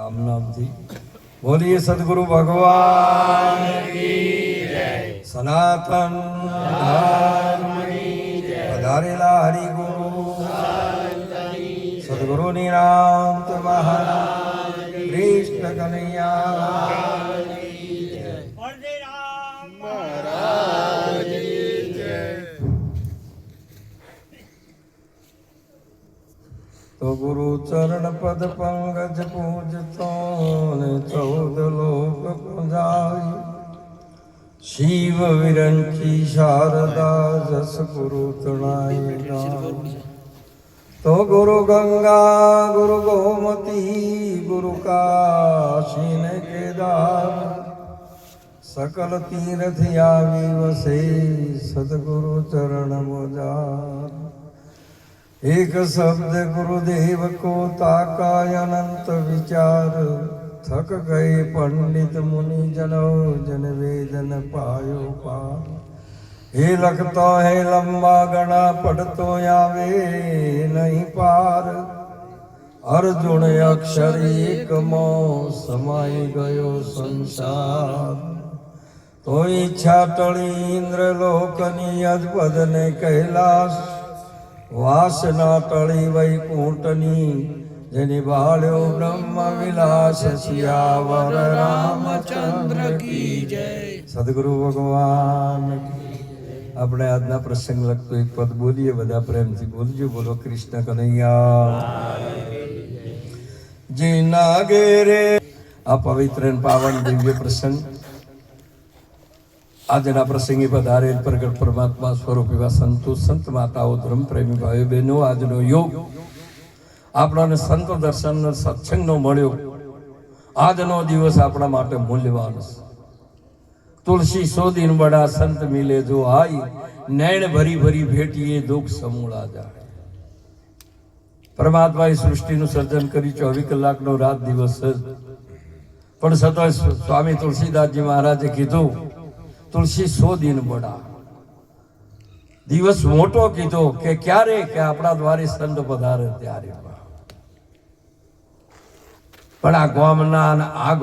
રામ નામથી બોલીએ સદગુરુ ભગવાન કી જય, સનાતન ધર્મની જય, પધારેલા હરિગુરુ સદગુરુની નામ મહારાજ કૃષ્ણ કનૈયા તો ગુરુ ચરણ પદ પંકજ પૂજતો ને 14 લોક પૂજાય, શિવ વિરંચી શારદા જસ ગુરુ તણાય. તો ગુરુ ગંગા ગુરુ ગોમતી ગુરુ કાશી ને કેદાર, સકલ તીર્થ આવી વસે સદગુરુ ચરણ મોજાર. एक शब्द गुरुदेव को ताका अनंत विचार, थक गए पंडित मुनि जनो जन वेदन पायो पार. हे लगता है लंबा गणा पढ़तो आवे नहीं पार, अर्जुन अक्षर एक मो समाई गयो संसार. तो इच्छा टળી इंद्र लोकनी अजपद ने कैलाश, વાસના ટળી વૈકુંઠની જેની બાળ્યો બ્રહ્મ વિલાસ. સિયાવર રામચંદ્ર કી જય, સદગુરુ ભગવાન. આપણે આજના પ્રસંગ લગતું એક પદ બોલીએ, બધા પ્રેમથી બોલજો. બોલો કૃષ્ણ કનૈયા. જીના ઘેરે આ પવિત્ર અને પાવન દિવ્ય પ્રસંગ, આજના પ્રસંગે પધારેલ પ્રગટ પરમાત્મા સ્વરૂપ એવા સંતો, સંત માતાઓ, ધર્મ પ્રેમી ભાઈઓ બહેનો, આજનો યોગ આપણને સંત દર્શન સત્સંગનો મળ્યો. આજનો દિવસ આપણા માટે મૂલ્યવાન છે. તુલસી સો દિન બડા સંત મિલે જો આઈ, નૈણ ભરી ભરી ભેટીએ દુઃખ સમૂળા જાય. પરમાત્માએ સૃષ્ટિનું સર્જન કરી 24 કલાકનો રાત દિવસ છે, પણ છતાં સ્વામી તુલસીદાસજી મહારાજે કીધું તુલસી 100 દિન બડા, દિવસ મોટો કીધો કે ક્યારે, કે આપણા દ્વારે સંત પધારે ત્યારે. પણ આ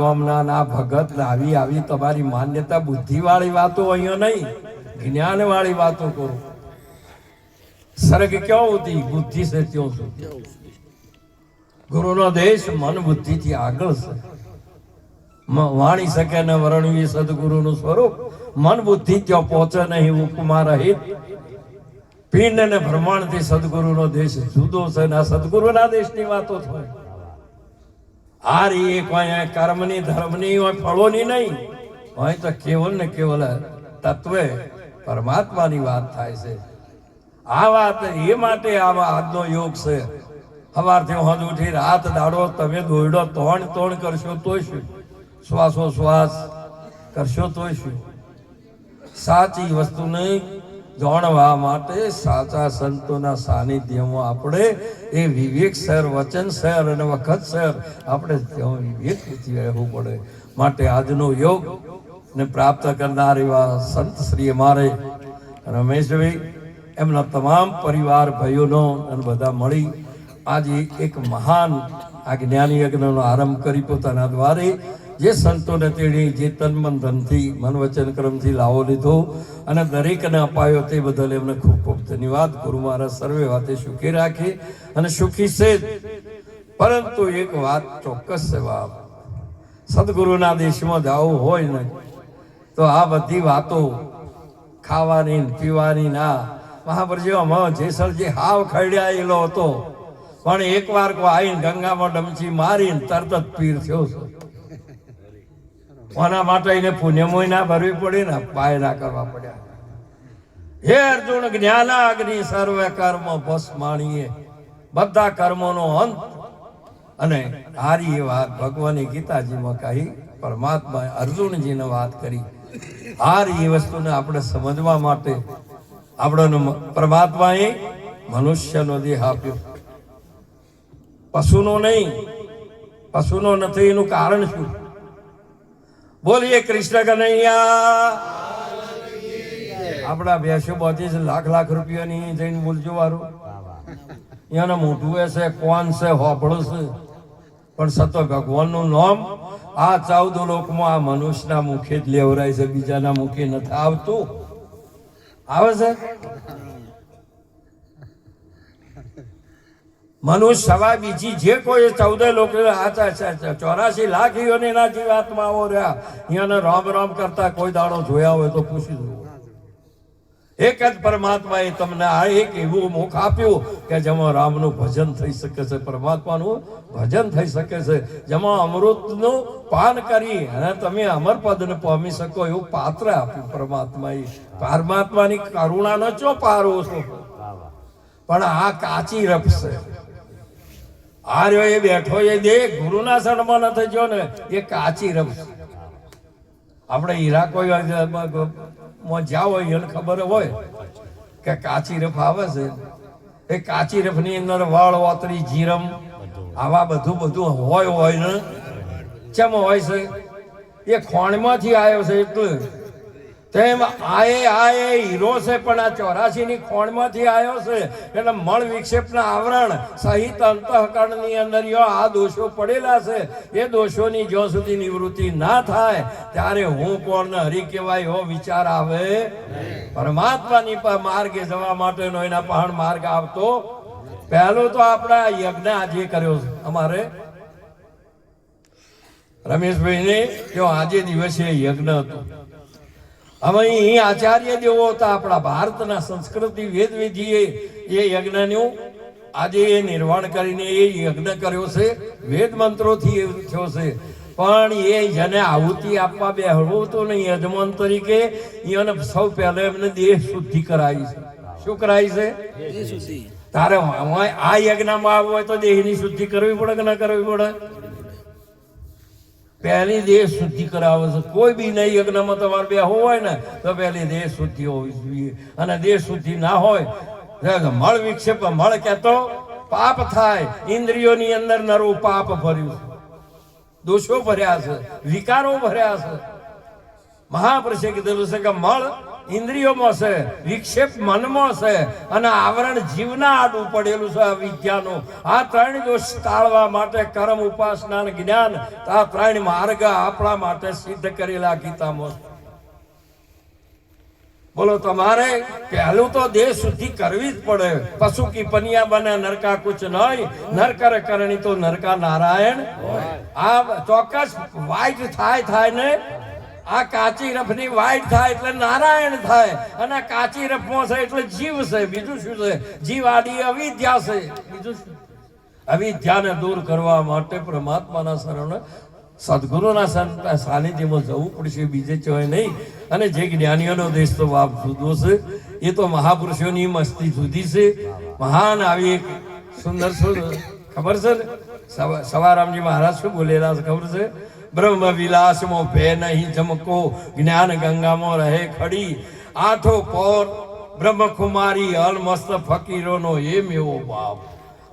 ગામના આ ભગત આવી તમારી માન્યતા બુદ્ધિ વાળી વાતો અહીંયા નહીં, જ્ઞાન વાળી વાતો કરો. સ્વર્ગ ક્યાં હોતી, બુદ્ધિ છે ત્યો સુધી. ગુરુનો દેશ મન બુદ્ધિ થી આગળ છે. વાણી શકે ન વર્ણવી સદગુરુનું સ્વરૂપ, મન બુદ્ધિ ત્યાં પહોંચે નહીં ઉપમા રહિત. પિંડ અને ભ્રમણથી સદગુરુનો દેશ જુદો છે. ના સદગુરુના દેશની વાતો થાય. આ રી કોઈ કર્મની ધર્મની હોય, ફળોની નહીં હોય, તો કેવલ ને કેવલ તત્વે પરમાત્માની વાત થાય છે. આ વાત એ માટે આવા આજનો યોગ છે. સવારથી હોજ ઉઠી રાત દાડો તમે દોડો તોણ કરશો તોય શું, શ્વાસોશ્વાસ કરશો તોય શું. સાચી વસ્તુને જાણવા માટે સાચા સંતોના સાનિધ્યમાં આપણે એ વિવેક શહેર, વચન શહેર અને વખત શહેર આપણે ત્યાં વિવેકથી રહેવું પડે. માટે આજનો યોગ ને પ્રાપ્ત કરનાર એવા સંત શ્રી અમારે રમેશભાઈ, એમના તમામ પરિવાર ભાઈઓનો અને બધા મળી આજે એક મહાન આ જ્ઞાની યજ્ઞનો આરંભ કરી પોતાના દ્વારે જે સંતોને તેડી જે તન મન ધનથી મન વચન કર્મથી લાવો લીધો અને દરેકને અપાયો તે બદલ એમને ખૂબ ખૂબ ધન્યવાદ. ગુરુ મહારાજ સર્વે વાતે સુખી રાખે અને સુખી છે. પરંતુ એક વાત ચોક્કસ છે બાપ, સદગુરુના દેશમાં જવું હોય ને તો આ બધી વાતો ખાવાની પીવાની ના. મહાપ્રભુમાં જેસલજી હાવ ખરડાયેલો હતો, પણ એકવાર કોઈ આવીને ગંગામાં ડમચી મારીને તરત જ પીર થયો છે. કોના માટે એને પુણ્યમોય ના ભરવી પડી ને પાય ના કરવા પડ્યા. હે અર્જુન જ્ઞાનાગ્નિ સર્વે કર્મ ભસ્માણીએ, બધા કર્મોનો અંત. અને હારી એ વાત ભગવાને ગીતાજીમાં કહી, પરમાત્માએ અર્જુનજીને વાત કરી. હારી એ વસ્તુને આપણે સમજવા માટે આપણને પરમાત્માએ મનુષ્યનો દેહ આપ્યો, પશુનો નહીં. પશુનો નથી, એનું કારણ શું? બોલીએ કૃષ્ણ કનૈયા. આપણા ભેંસો બધી છે લાખ રૂપિયાની જઈને બોલજો વારું. એના મોઢું છે, કોણ છે, હોપડો છે, પણ સતો ભગવાનનું નામ આ 14 લોકમાં આ મનુષ્યના મુખે જ લેવરાય છે, બીજાના મુખે નથી આવતું. આવે છે મનુષ્ય સવાય બીજી જે કોઈ 14 લોક 84 લાખ યોનીના જીવાત્માઓ રહ્યા, અહીંયાને રામ રામ કરતા કોઈ દાડો જોયા હોય તો પૂછી દો. એક જ પરમાત્માએ તમને આ એક એવું મુખ આપ્યું કે જેમાં રામનું ભજન થઈ શકે છે, પરમાત્માનું ભજન થઈ શકે છે, જેમાં અમૃતનું પાન કરી અને તમે અમર પદને પામી શકો એવું પાત્ર આપ્યું પરમાત્માએ. પરમાત્માની કરુણાનો ચો પારો છો, પણ આ કાચી રપશે. આ રહ્યો એ બેઠો એ દેખ ગુરુના શરણમાં નથી જો ને, એ કાચી રપશે. આપણે હીરા કોઈ જ્યાં હોય એને ખબર હોય કે કાચી રફ આવે છે, એ કાચી રફની અંદર વાળ વાતરી જીરમ આવા બધું હોય ને કેમ હોય છે? એ ખોણમાંથી આવ્યો છે એટલે તેમ આયે હીરો છે, પણ આ 84 ની ખોણમાંથી આવ્યો છે. એટલે મળ વિક્ષેપના આવરણ સહિત અંતઃકરણની અંદર આ દોષો પડેલા છે. એ દોષોની જ્યાં સુધી નિવૃત્તિ ના થાય ત્યારે હું કોણ ને હરી કહેવાય એવો વિચાર આવે. પરમાત્માની માર્ગે જવા માટેનો એના પહાણ માર્ગ આવતો. પહેલો તો આપણા યજ્ઞ આજે કર્યો છે અમારે રમેશભાઈને, આજે દિવસે યજ્ઞ હતો. અમે અહીં આચાર્ય દેવો હતા આપણા ભારતના સંસ્કૃતિ વેદ વિધિએ એ યજ્ઞનું આજે એ નિર્વાણ કરીને એ યજ્ઞ કર્યો છે, વેદ મંત્રોથી એ થયો છે. પણ એ જેને આહુતિ આપવા બેહવું તો નહીં યજમાન તરીકે, એને સૌ પહેલા એમને દેહ શુદ્ધિ કરાવી છે. શું કરાવી છે? તારે આ યજ્ઞમાં આવવું હોય તો દેહની શુદ્ધિ કરવી પડે કે ના કરવી પડે? પહેલી દેહ શુદ્ધિ કરાવે છે. કોઈ બી નહીં યજ્ઞમાં તમારે બેહવું હોય ને તો પહેલી દેહ શુદ્ધિ હોવી જોઈએ. અને દેહ શુદ્ધિ ના હોય મળ વિક્ષેપ, મળ કહેતો પાપ થાય. ઇન્દ્રિયોની અંદર નરું પાપ ભર્યું છે, દોષો ભર્યા છે, વિકારો ભર્યા છે. મહાપુરુષે કીધેલું છે કે મળ ઇન્દ્રિયોમાં છે, વિક્ષેપ મનમાં છે, અને આવરણ જીવના આડું પડેલું છે વિદ્યાનું. આ 3 દોષ ટાળવા માટે કર્મ, ઉપાસના અને જ્ઞાન, આ 3 માર્ગ આપણા માટે સિદ્ધ કરેલા ગીતામાં. બોલો, તમારે પહેલું તો દેહ શુદ્ધિ કરવી જ પડે. પશુ કી પનિયા બને નરકા કુછ નહીં, નર કરે કરણી તો નરકા નારાયણ. આ ચોક્કસ વાઇટ થાય ને, આ કાચી રફની વાઈટ થાય એટલે નારાયણ થાય, અને કાચી રફમાં છે એટલે જીવ છે. બીજું શું છે? જીવ આડી અવિદ્યા છે. બીજું શું? અવિદ્યાને દૂર કરવા માટે પરમાત્માના શરણ સદગુરુના સાનિધ્યમાં જવું પડશે, બીજે ચોય નહીં. અને જે જ્ઞાનીઓનો દેશ તો બાપ જુદો છે, એ તો મહાપુરુષોની મસ્તી જુદી છે. મહાન આવી એક સુંદર ખબર છે ને, સવારામજી મહારાજ શું બોલેલા છે ખબર છે? બ્રહ્મ વિલાસમાં ભે નહીં જમકો, જ્ઞાન ગંગામાં રહે ખડી. આઠો પોર બ્રહ્મકુમારી અલમસ્ત ફકીરોનો એમ એવો બાપ.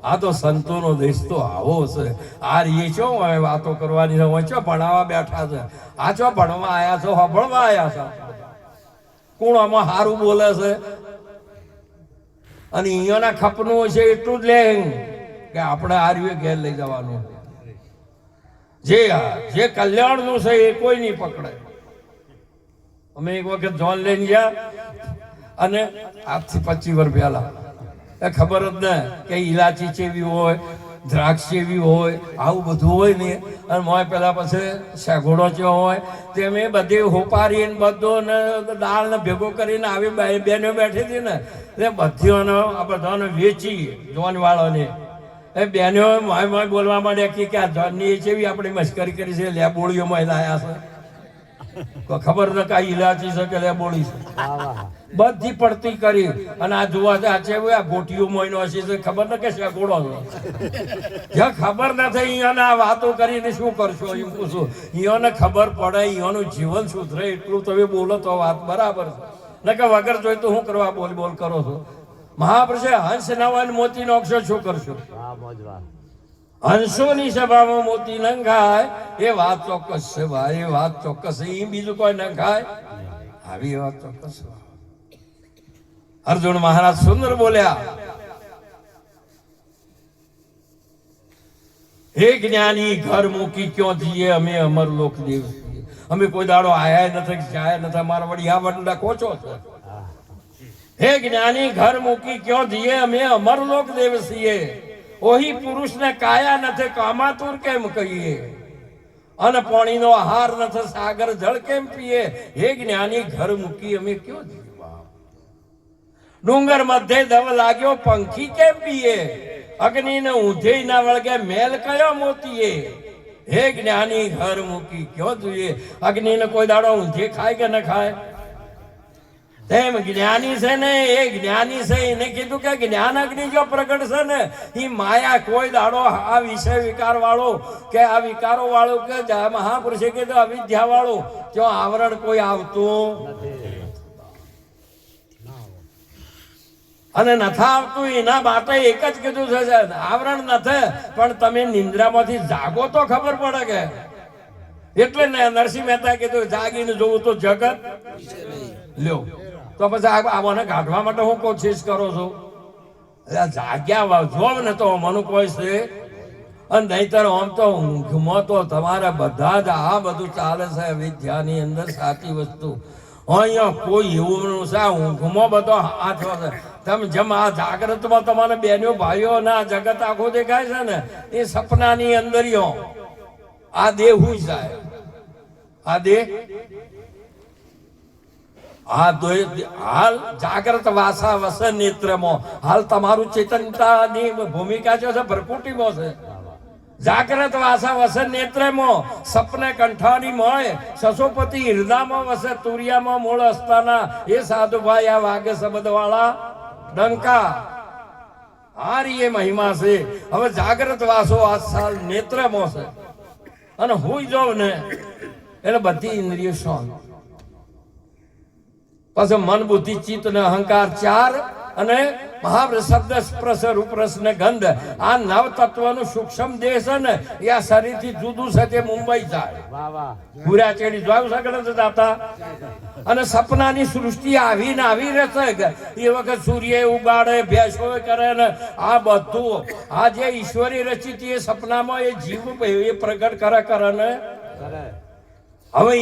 આ તો સંતોનો દેશ તો આવો છે. આ રીએ છો વાતો કરવાની છે, ચો ભણાવવા બેઠા છે. આ ચો ભણવા આવ્યા છો, હભળવા આવ્યા છો? કોણ આમાં સારું બોલે છે? અને અહીંયાના ખપનું છે એટલું જ લે કે આપણે આ રીએ ઘેર લઈ જવાનું. જે કલ્યાણનું છે એ કોઈ નહીં પકડે. અમે એક વખત જોન લઈને ગયા, અને આજથી 25 વર્ષ પહેલા એ ખબર જ ને કે ઇલાચી ચેવી હોય, દ્રાક્ષ ચેવી હોય, આવું બધું હોય ને. અને મોય પેલા પછી શેઘોડો ચેવો હોય તે મેં બધી હોપારી ને બધો ને દાળ ને ભેગો કરીને આવી બેનો બેઠી હતી ને, એ બધીઓનો આ બધાને વેચી જોન વાળોને. એ બેનો મોય બોલવા માંડ્યા કે આ જોનની ચેવી આપણે મસ્કરી કરી છે, લેબોળીઓમાં લાયા છે. ખબર ન કે ઇલાચી છે કે લેબોળી છે, બધી પડતી કરી. અને આ જોવા છે આ ગોટીઓ મોઈનો હશે છે, ખબર ન કે શેગોડો છે. જ્યાં ખબર નથી અહીંયાને આ વાતો કરીને શું કરશો એમ પૂછું. અહીંયાને ખબર પડે, અહીંયાનું જીવન સુધરે એટલું તમે બોલો તો વાત બરાબર છે. ન કે વગર જોઈ તો શું કરવા બોલ કરો છો? મહાપુરુષે હંસ નવન મોતી નોખશો, શું કરશો? હંસોની સભામાં મોતી નંખાય, એ વાત ચોક્કસ છે ભાઈ, એ વાત ચોક્કસ છે. એ બીજું કોઈ નંખાય? આવી વાત ચોક્કસ. અર્જુન મહારાજ સુંદર બોલ્યા, હે જ્ઞાની ઘર મૂકી ક્યાં જઈએ અમે અમર લોક દેવ છીએ. અમે કોઈ દાડો આયા નથી જાય નથી અમારા વળી આ વડલા કોચો છે. હે જ્ઞાની ઘર મૂકી ક્યાં જઈએ અમે અમર લોક દેવ છીએ. ઓહી પુરુષને કાયા નથી કામાતુર કેમ કહીએ. અન પાણીનો આહાર નથી સાગર જળ કેમ પીએ. હે જ્ઞાની ઘર મૂકી અમે ક્યાં જઈએ. ડુંગર મધ્ય દવ લાગ્યો પંખી કેમ પીએ. અગ્નિ ને ઊંધે ના વળગે મેલ કયો મોતીએ. હે જ્ઞાની ઘર મૂકી ક્યાં જોઈએ. અગ્નિ ને કોઈ દાડો ઊંધે ખાય કે ન ખાય. તેમ જ્ઞાની છે ને એ જ્ઞાની છે એને કીધું કે જ્ઞાન અગ્નિ જો પ્રગટ છે ને એ માયા કોઈ દાડો આ વિષય વિકાર વાળો કે આ વિકારો વાળો કે મહાપુરુષે કીધું અવિદ્યા વાળો જો આવરણ કોઈ આવતું અને નથી આવતું. એના માટે એક જ કીધું છે આવરણ નથી પણ તમે નિંદ્રામાંથી જાગો તો ખબર પડે કે. એટલે ને નરસિંહ મહેતા કીધું જાગીને જોવું તો જગત લ્યો. તો પછી આને કાઢવા માટે હું કોશિશ કરો છો. જાગ્યા જોવ ને તો મનું કોઈ છે અને નહીતર આમ તો ઊંઘમાં તો તમારા બધા જ આ બધું ચાલે છે વિદ્યાની અંદર સાચી વસ્તુ. અહીંયા કોઈ એવું છે ઊંઘમાં બધો હાથ છે. તમે જેમ આ જાગ્રતમાં તમારે બહેનો ભાઈઓ ના જગત આખો દેખાય છે ને એ સપનાની અંદર આ દેહ હુઈ જાય. આ દેહ હાલ જાગ્રત વાસા વસે નેત્રમાં હાલ તમારું ચેતનતાની ભૂમિકા છે ભરકુટીમાં છે. જાગ્રત વાસા વસે નેત્રમાં સપને કંઠાની મોય સસોપતિ હૃદયમાં વસે તુરિયામાં મૂળ અસ્તાના. એ સાધુભાઈ આ વાગે શબ્દ વાળા ડંકા હારી એ મહિમા છે. હવે જાગ્રત વાસો આ સાલ નેત્રમાં છે અને હુઈ જાવ ને એટલે બધી ઇન્દ્રિયો શાંત. પછી મન બુદ્ધિ ચિત્ત ને અહંકાર ચાર અને મહાવ્ર શબ્દ સ્પર્શ રૂપ રસ ને ગંધ આ નવ તત્વનું સૂક્ષ્મ દેહ છે ને એ આ શરીરથી જુદું છે તે મુંબઈ જાય. પૂરા ચેડી જોયું સગળ દાતા. અને સપનાની સૃષ્ટિ આવી ને આવી રહેશે એ વખત સૂર્ય ઉગાડે ભેંસો કરે ને આ બધું આ જે ઈશ્વરી રચિત એ સપનામાં એ જીવ એ પ્રગટ કરે ને. હવે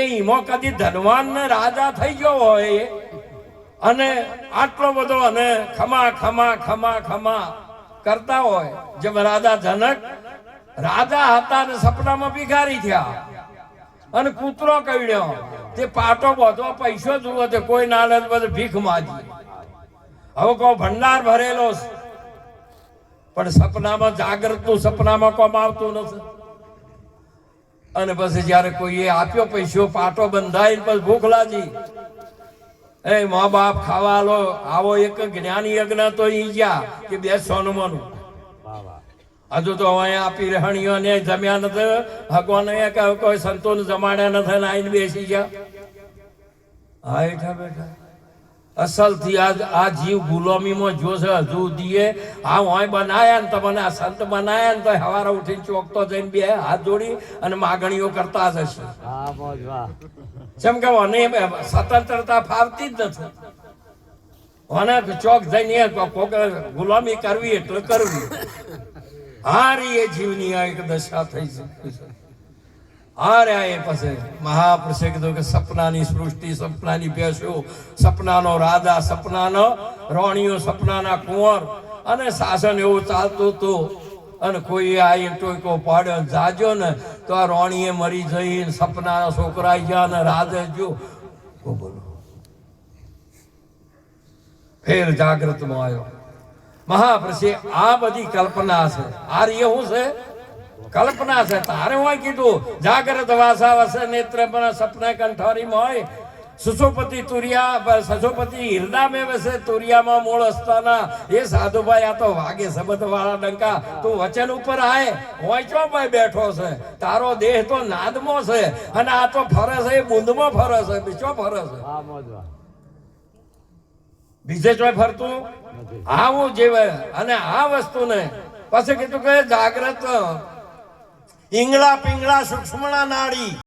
એમાં કદી ધનવાન ને રાજા થઈ ગયો હોય અને આટલો બધો અને ખમા ખમા ખમા ખમા કરતા હોય જેમ રાજા જનક રાજા હતા ને સપનામાં ભિખારી થયા અને કૂતરો કવડ્યો તે પાટો બધો પૈસો જુઓ તે કોઈ ના બધું ભીખ માજી. હવે કોઈ ભંડાર ભરેલો પણ સપનામાં જાગૃત નું સપનામાં કોમ આવતું નથી. અને પછી જયારે કોઈએ આપ્યો પૈસો પાટો બંધાય પછી ભૂખ લાગી એ મા બાપ ખાવા લો આવો એક જ્ઞાની યજ્ઞ તો ઈ ગયા કે બે સોનમાનું હજુ તો અહીંયા આપી રહેણીઓ ને જમ્યા નથી ભગવાન કોઈ સંતોને જમાડ્યા નથી આઈને બેસી ગયા. હા બેઠા બેઠા અસલ થી આ જીવ ગુલામીમાં જોશે હજુ દીએ આ હોય બનાયા ને તમને આ સંત બનાયા ને તો હવારે ઉઠીને ચોકતો જઈને બે હાથ જોડી અને માગણીઓ કરતા જશે. જેમ કે મને સ્વતંત્રતા ફાવતી જ નથી. મને ચોક જઈને ગુલામી કરવી એટલે કરવી. હારી એ જીવની આ એક દશા થઈ શકે છે. હારે એ પછી મહાપુરુષે કીધું કે સપનાની સૃષ્ટિ સપનાની ભેંસો સપનાનો રાજા સપનાનો રોણીઓ સપનાના કુંવર અને શાસન એવું ચાલતું હતું. અને કોઈ આ ટોયકો પાડ્યો જાજો ને તો આ રોણીએ મરી જઈ સપનાના છોકરા ગયા ને રાજા જો બોલો ફેર જાગ્રતમાં આવ્યો. મહાપુરુષે આ બધી કલ્પના છે. આ રે શું છે કલ્પના છે. તારે હોય કીધું જાગ્રત વાસા વસે નેત્ર સપને કંઠારીમાં હોય સસોપતિ તુરિયા સસોપતિ હૃદય મેં વસે તુરિયામાં મૂળ અસ્તાના. એ સાધુભાઈ આ તો વાગે શબ્દ વાળા ડંકા તું વચન ઉપર આય હોય ચો ભાઈ બેઠો છે. તારો દેહ તો નાદમાં છે અને આ તો ફરે છે એ બુંદમાં ફરે છે. બીજો ફરે છે બીજે ચોય ફરતું આવું જેવે. અને આ વસ્તુને પછી કીધું કે જાગ્રત ઈંગળા પિંગળા સૂક્ષ્મણા નાડી